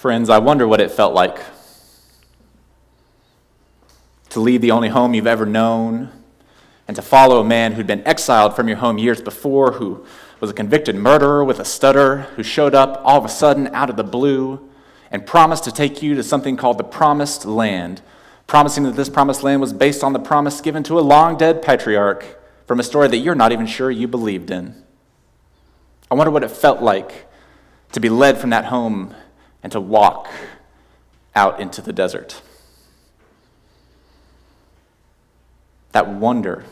Friends, I wonder what it felt like to leave the only home you've ever known and to follow a man who'd been exiled from your home years before, who was a convicted murderer with a stutter, who showed up all of a sudden out of the blue and promised to take you to something called the Promised Land, promising that this Promised Land was based on the promise given to a long-dead patriarch from a story that you're not even sure you believed in. I wonder what it felt like to be led from that home and to walk out into the desert. That wonder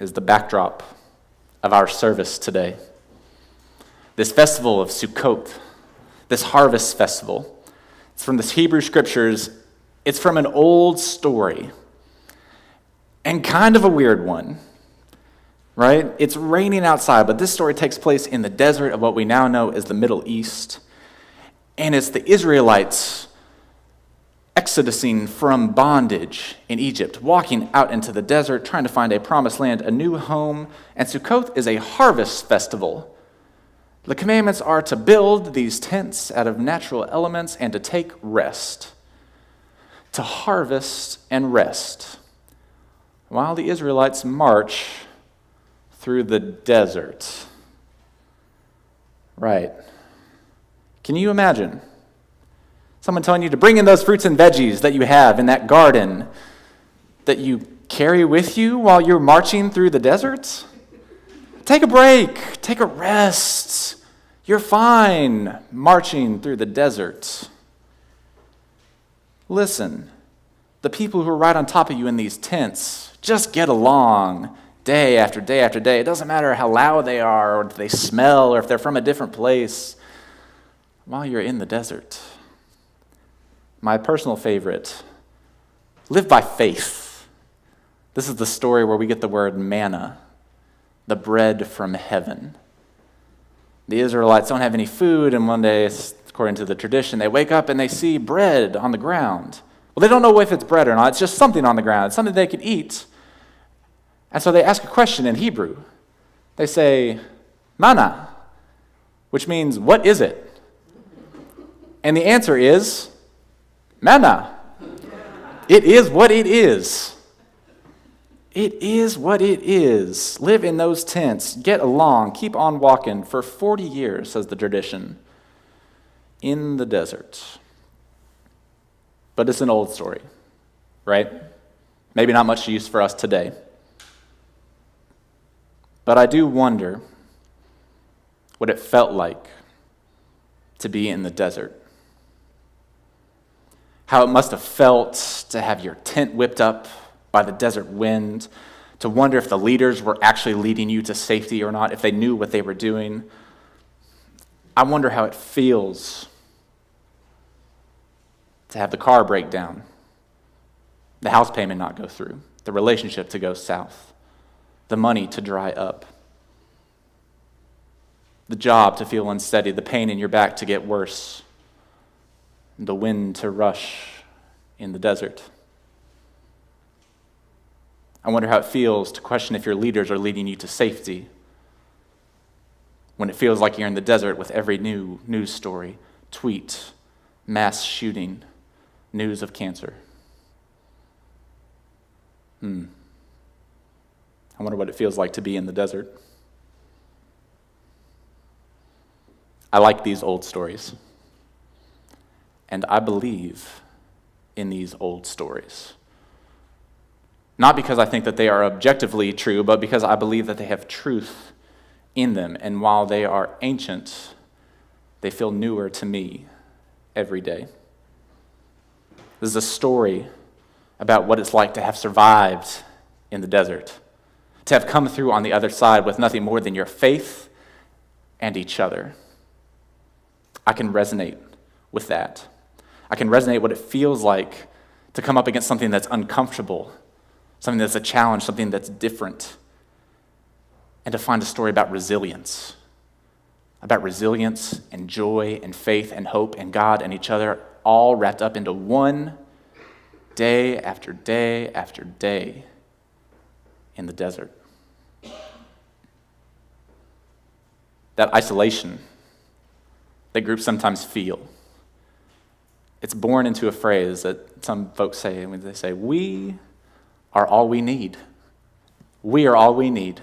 is the backdrop of our service today. This festival of Sukkoth, this harvest festival, it's from the Hebrew scriptures. It's from an old story and kind of a weird one, right? It's raining outside, but this story takes place in the desert of what we now know as the Middle East. And it's the Israelites exodusing from bondage in Egypt, walking out into the desert, trying to find a promised land, a new home. And Sukkoth is a harvest festival. The commandments are to build these tents out of natural elements and to take rest, to harvest and rest, while the Israelites march through the desert. Right. Can you imagine someone telling you to bring in those fruits and veggies that you have in that garden that you carry with you while you're marching through the desert? Take a break, take a rest. You're fine marching through the desert. Listen, the people who are right on top of you in these tents just get along day after day after day. It doesn't matter how loud they are or if they smell or if they're from a different place while you're in the desert. My personal favorite, live by faith. This is the story where we get the word manna, the bread from heaven. The Israelites don't have any food, and one day, according to the tradition, they wake up and they see bread on the ground. Well, they don't know if it's bread or not. It's just something on the ground. It's something they can eat. And so they ask a question in Hebrew. They say, manna, which means, what is it? And the answer is, manna. It is what it is. It is what it is. Live in those tents. Get along. Keep on walking for 40 years, says the tradition, in the desert. But it's an old story, right? Maybe not much use for us today. But I do wonder what it felt like to be in the desert. How it must have felt to have your tent whipped up by the desert wind, to wonder if the leaders were actually leading you to safety or not, if they knew what they were doing. I wonder how it feels to have the car break down, the house payment not go through, the relationship to go south, the money to dry up, the job to feel unsteady, the pain in your back to get worse, the wind to rush in the desert. I wonder how it feels to question if your leaders are leading you to safety when it feels like you're in the desert with every new news story, tweet, mass shooting, news of cancer. I wonder what it feels like to be in the desert. I like these old stories. And I believe in these old stories. Not because I think that they are objectively true, but because I believe that they have truth in them. And while they are ancient, they feel newer to me every day. This is a story about what it's like to have survived in the desert, to have come through on the other side with nothing more than your faith and each other. I can resonate with that. I can resonate what it feels like to come up against something that's uncomfortable, something that's a challenge, something that's different, and to find a story about resilience and joy and faith and hope and God and each other, all wrapped up into one day after day after day in the desert. That isolation that groups sometimes feel, It's born into a phrase that some folks say when they say, "We are all we need." We are all we need.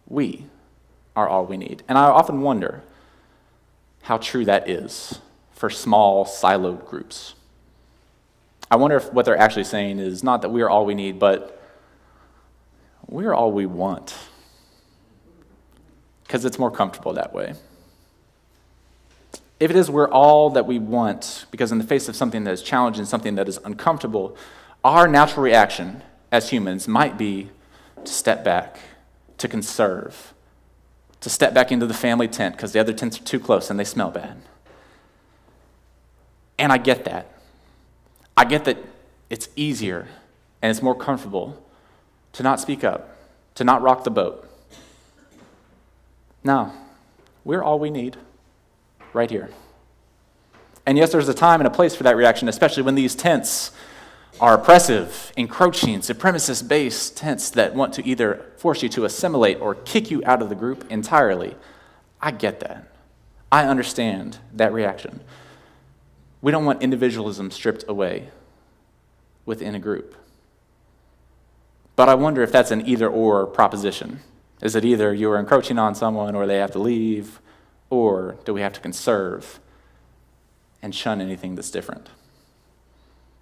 We are all we need. And I often wonder how true that is for small, siloed groups. I wonder if what they're actually saying is not that we are all we need, but we are all we want. Because it's more comfortable that way. If it is we're all that we want, because in the face of something that is challenging, something that is uncomfortable, our natural reaction as humans might be to step back, to conserve, to step back into the family tent because the other tents are too close and they smell bad. And I get that. I get that it's easier and it's more comfortable to not speak up, to not rock the boat. No, we're all we need right here. And yes, there's a time and a place for that reaction, especially when these tents are oppressive, encroaching, supremacist-based tents that want to either force you to assimilate or kick you out of the group entirely. I get that. I understand that reaction. We don't want individualism stripped away within a group. But I wonder if that's an either-or proposition. Is it either you're encroaching on someone or they have to leave, or do we have to conserve and shun anything that's different?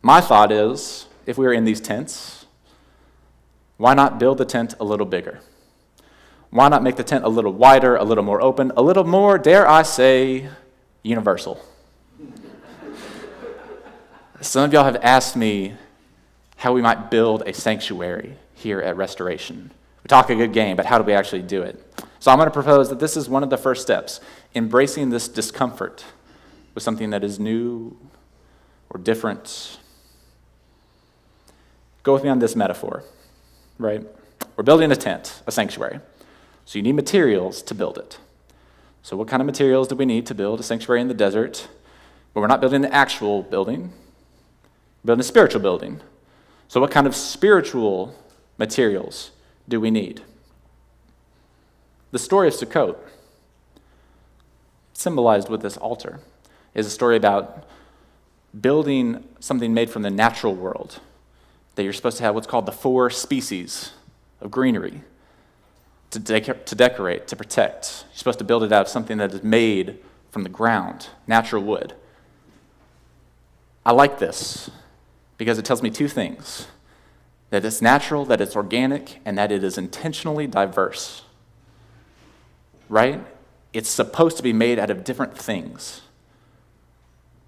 My thought is, if we were in these tents, why not build the tent a little bigger? Why not make the tent a little wider, a little more open, a little more, dare I say, universal? Some of y'all have asked me how we might build a sanctuary here at Restoration. We talk a good game, but how do we actually do it? So I'm going to propose that this is one of the first steps, embracing this discomfort with something that is new or different. Go with me on this metaphor, right? We're building a tent, a sanctuary. So you need materials to build it. So what kind of materials do we need to build a sanctuary in the desert? But we're not building the actual building. We're building a spiritual building. So what kind of spiritual materials do we need? The story of Sukkoth, symbolized with this altar, is a story about building something made from the natural world, that you're supposed to have what's called the 4 species of greenery to decorate, to protect. You're supposed to build it out of something that is made from the ground, natural wood. I like this because it tells me 2 things: that it's natural, that it's organic, and that it is intentionally diverse. Right? It's supposed to be made out of different things.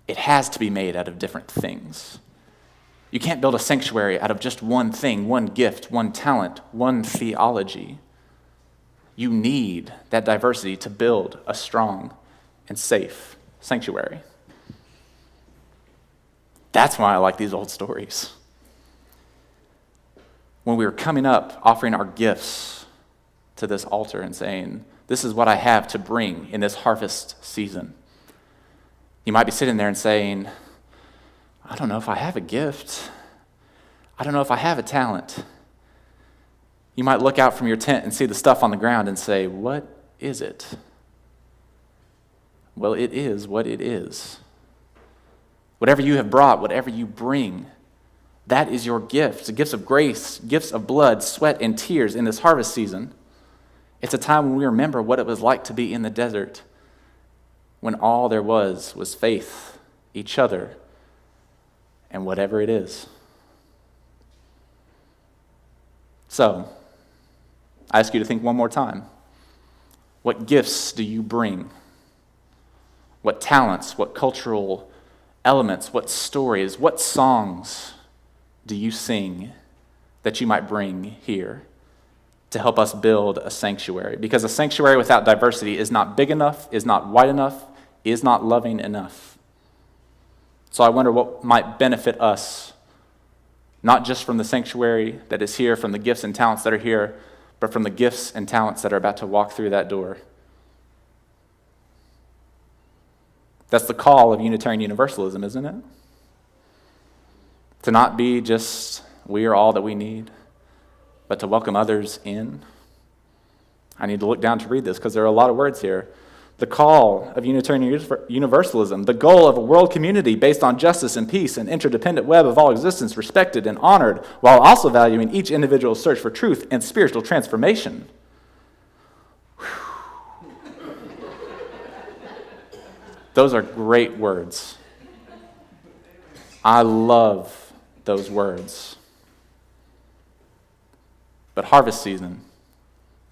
It has to be made out of different things. You can't build a sanctuary out of just one thing, one gift, one talent, one theology. You need that diversity to build a strong and safe sanctuary. That's why I like these old stories. When we were coming up, offering our gifts to this altar and saying, this is what I have to bring in this harvest season. You might be sitting there and saying, I don't know if I have a gift. I don't know if I have a talent. You might look out from your tent and see the stuff on the ground and say, what is it? Well, it is what it is. Whatever you have brought, whatever you bring, that is your gift. The gifts of grace, gifts of blood, sweat, and tears in this harvest season. It's a time when we remember what it was like to be in the desert, when all there was faith, each other, and whatever it is. So, I ask you to think one more time. What gifts do you bring? What talents, what cultural elements, what stories, what songs do you sing that you might bring here to help us build a sanctuary? Because a sanctuary without diversity is not big enough, is not wide enough, is not loving enough. So I wonder what might benefit us, not just from the sanctuary that is here, from the gifts and talents that are here, but from the gifts and talents that are about to walk through that door. That's the call of Unitarian Universalism, isn't it? To not be just, we are all that we need, but to welcome others in. I need to look down to read this because there are a lot of words here. The call of Unitarian Universalism, the goal of a world community based on justice and peace, an interdependent web of all existence respected and honored, while also valuing each individual's search for truth and spiritual transformation. Those are great words. I love those words. But harvest season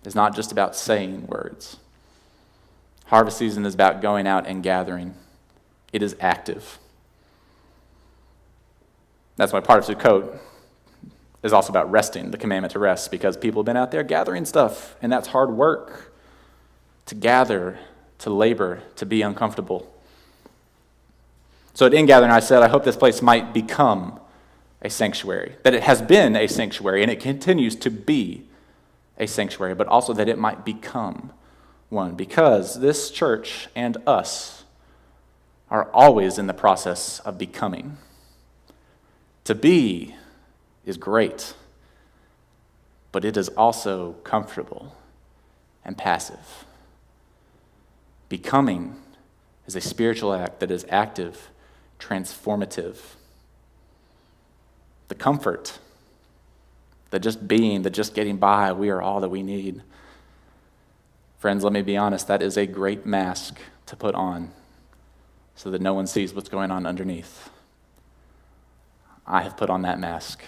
is not just about saying words. Harvest season is about going out and gathering. It is active. That's why part of Sukkoth is also about resting, the commandment to rest, because people have been out there gathering stuff, and that's hard work. To gather, to labor, to be uncomfortable. So at Ingathering, I said, I hope this place might become a sanctuary, that it has been a sanctuary, and it continues to be a sanctuary, but also that it might become one, because this church and us are always in the process of becoming. To be is great, but it is also comfortable and passive. Becoming is a spiritual act that is active, transformative. The comfort, the just being, the just getting by, we are all that we need. Friends, let me be honest, that is a great mask to put on so that no one sees what's going on underneath. I have put on that mask,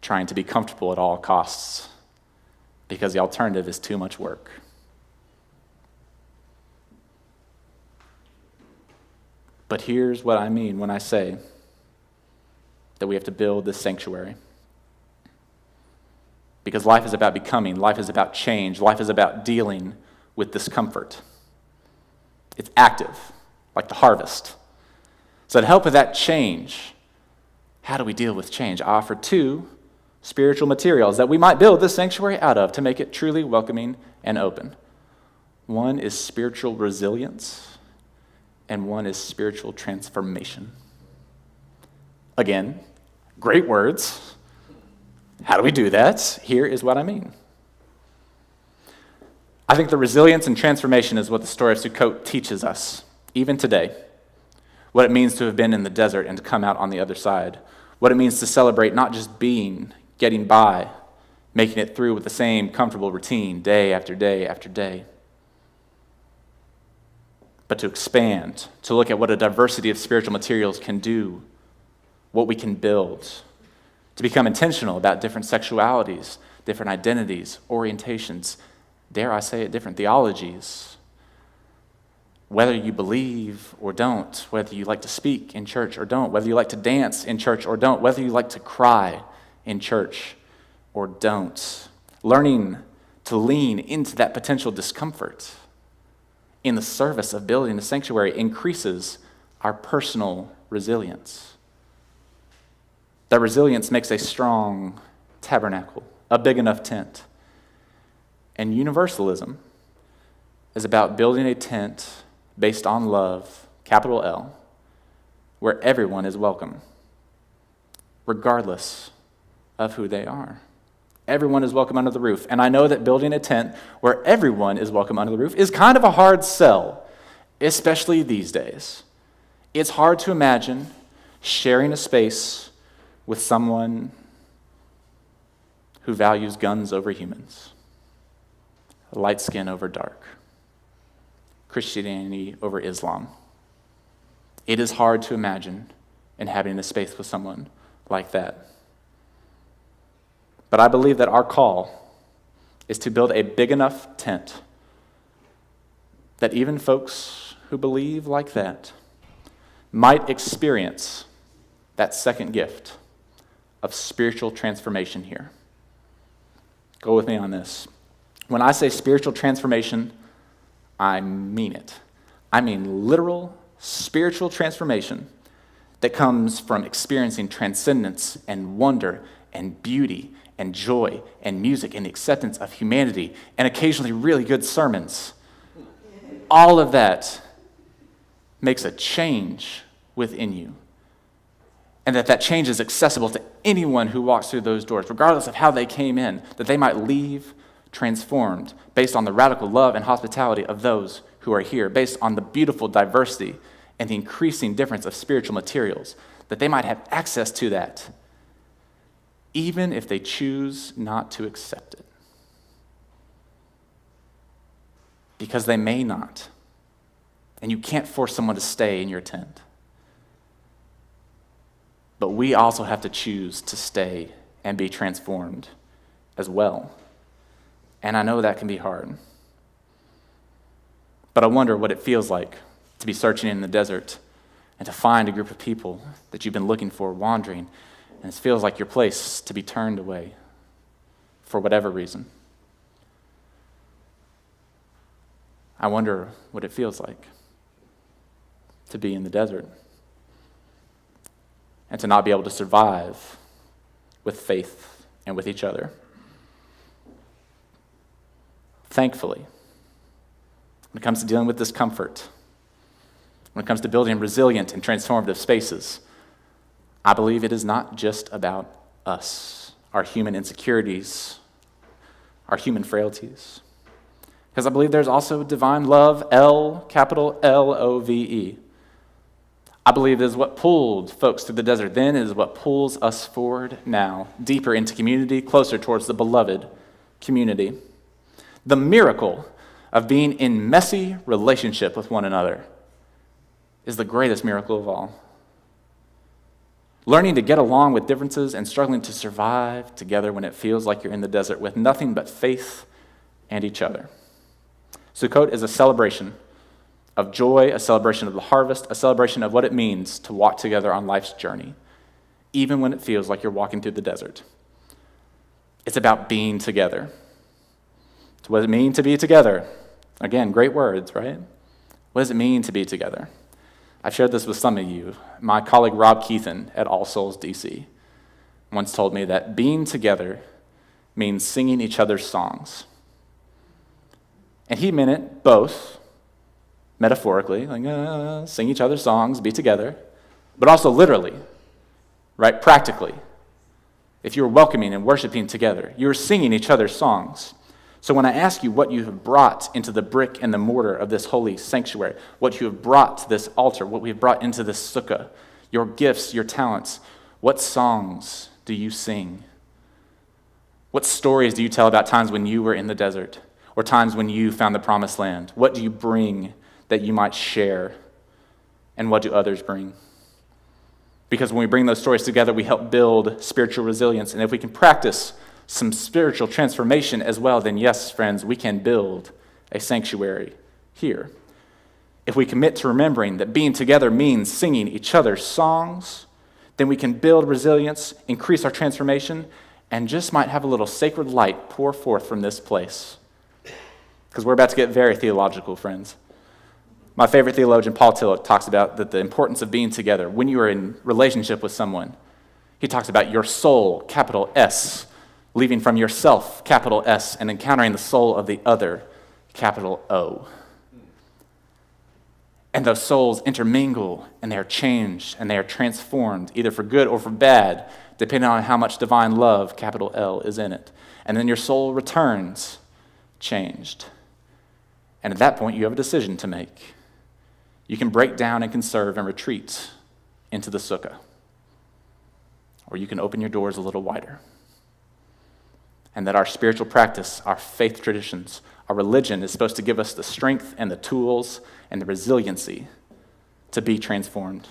trying to be comfortable at all costs, because the alternative is too much work. But here's what I mean when I say that we have to build this sanctuary. Because life is about becoming, life is about change, life is about dealing with discomfort. It's active, like the harvest. So to help with that change, how do we deal with change? I offer 2 spiritual materials that we might build this sanctuary out of to make it truly welcoming and open. One is spiritual resilience, and one is spiritual transformation. Again, great words. How do we do that? Here is what I mean. I think the resilience and transformation is what the story of Sukkoth teaches us, even today. What it means to have been in the desert and to come out on the other side. What it means to celebrate not just being, getting by, making it through with the same comfortable routine day after day after day. But to expand, to look at what a diversity of spiritual materials can do, what we can build, to become intentional about different sexualities, different identities, orientations, dare I say it, different theologies. Whether you believe or don't, whether you like to speak in church or don't, whether you like to dance in church or don't, whether you like to cry in church or don't. Learning to lean into that potential discomfort in the service of building a sanctuary increases our personal resilience. That resilience makes a strong tabernacle, a big enough tent. And universalism is about building a tent based on love, capital L, where everyone is welcome, regardless of who they are. Everyone is welcome under the roof. And I know that building a tent where everyone is welcome under the roof is kind of a hard sell, especially these days. It's hard to imagine sharing a space with someone who values guns over humans, light skin over dark, Christianity over Islam. It is hard to imagine inhabiting a space with someone like that. But I believe that our call is to build a big enough tent that even folks who believe like that might experience that second gift of spiritual transformation here. Go with me on this. When I say spiritual transformation, I mean it. I mean literal spiritual transformation that comes from experiencing transcendence and wonder and beauty and joy and music and the acceptance of humanity and occasionally really good sermons. All of that makes a change within you. And that change is accessible to anyone who walks through those doors, regardless of how they came in, that they might leave transformed based on the radical love and hospitality of those who are here, based on the beautiful diversity and the increasing difference of spiritual materials, that they might have access to that, even if they choose not to accept it. Because they may not. And you can't force someone to stay in your tent. But we also have to choose to stay and be transformed as well. And I know that can be hard. But I wonder what it feels like to be searching in the desert and to find a group of people that you've been looking for wandering, and it feels like your place to be turned away for whatever reason. I wonder what it feels like to be in the desert and to not be able to survive with faith and with each other. Thankfully, when it comes to dealing with discomfort, when it comes to building resilient and transformative spaces, I believe it is not just about us, our human insecurities, our human frailties. Because I believe there's also divine love, capital Love. I believe it is what pulled folks through the desert then, it is what pulls us forward now, deeper into community, closer towards the beloved community. The miracle of being in messy relationship with one another is the greatest miracle of all. Learning to get along with differences and struggling to survive together when it feels like you're in the desert with nothing but faith and each other. Sukkoth is a celebration of joy, a celebration of the harvest, a celebration of what it means to walk together on life's journey, even when it feels like you're walking through the desert. It's about being together. So what does it mean to be together? Again, great words, right? What does it mean to be together? I've shared this with some of you. My colleague Rob Keithan at All Souls DC once told me that being together means singing each other's songs. And he meant it both metaphorically, like sing each other's songs, be together, but also literally, right? Practically. If you're welcoming and worshiping together, you're singing each other's songs. So when I ask you what you have brought into the brick and the mortar of this holy sanctuary, what you have brought to this altar, what we have brought into this sukkah, your gifts, your talents, what songs do you sing? What stories do you tell about times when you were in the desert or times when you found the promised land? What do you bring that you might share? And what do others bring? Because when we bring those stories together, we help build spiritual resilience. And if we can practice some spiritual transformation as well, then yes, friends, we can build a sanctuary here. If we commit to remembering that being together means singing each other's songs, then we can build resilience, increase our transformation, and just might have a little sacred light pour forth from this place. Because we're about to get very theological, friends. My favorite theologian, Paul Tillich, talks about the importance of being together. When you are in relationship with someone, he talks about your soul, capital S, leaving from yourself, capital S, and encountering the soul of the other, capital O. And those souls intermingle, and they are changed, and they are transformed, either for good or for bad, depending on how much divine love, capital L, is in it. And then your soul returns changed. And at that point, you have a decision to make. You can break down and conserve and retreat into the sukkah. Or you can open your doors a little wider. And that our spiritual practice, our faith traditions, our religion is supposed to give us the strength and the tools and the resiliency to be transformed,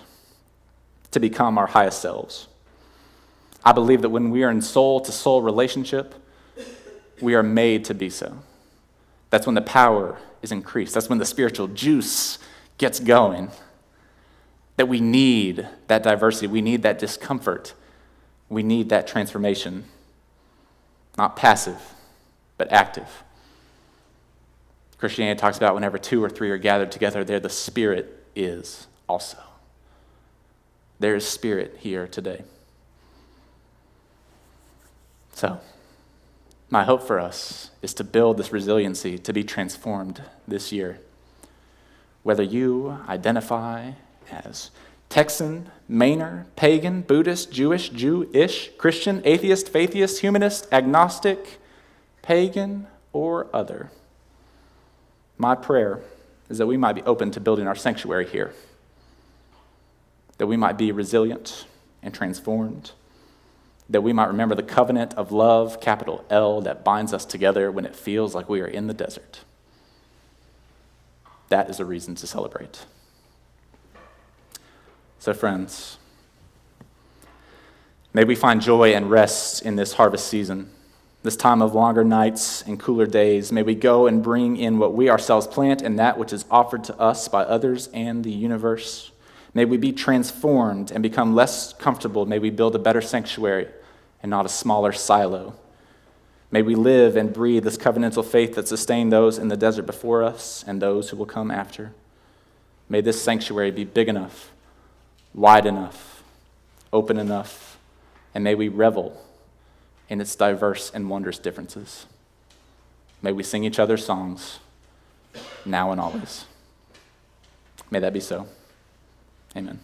to become our highest selves. I believe that when we are in soul-to-soul relationship, we are made to be so. That's when the power is increased. That's when the spiritual juice gets going. That we need that diversity. We need that discomfort. We need that transformation. Not passive, but active. Christianity talks about whenever 2 or 3 are gathered together, there the Spirit is also. There is Spirit here today. So, my hope for us is to build this resiliency, to be transformed this year. Whether you identify as Texan, Mainer, pagan, Buddhist, Jewish, Jewish, Christian, atheist, faithist, humanist, agnostic, pagan, or other. My prayer is that we might be open to building our sanctuary here, that we might be resilient and transformed, that we might remember the covenant of love, capital L, that binds us together when it feels like we are in the desert. That is a reason to celebrate. So, friends, may we find joy and rest in this harvest season, this time of longer nights and cooler days. May we go and bring in what we ourselves plant and that which is offered to us by others and the universe. May we be transformed and become less comfortable. May we build a better sanctuary and not a smaller silo. May we live and breathe this covenantal faith that sustained those in the desert before us and those who will come after. May this sanctuary be big enough, wide enough, open enough, and may we revel in its diverse and wondrous differences. May we sing each other's songs, now and always. May that be so. Amen.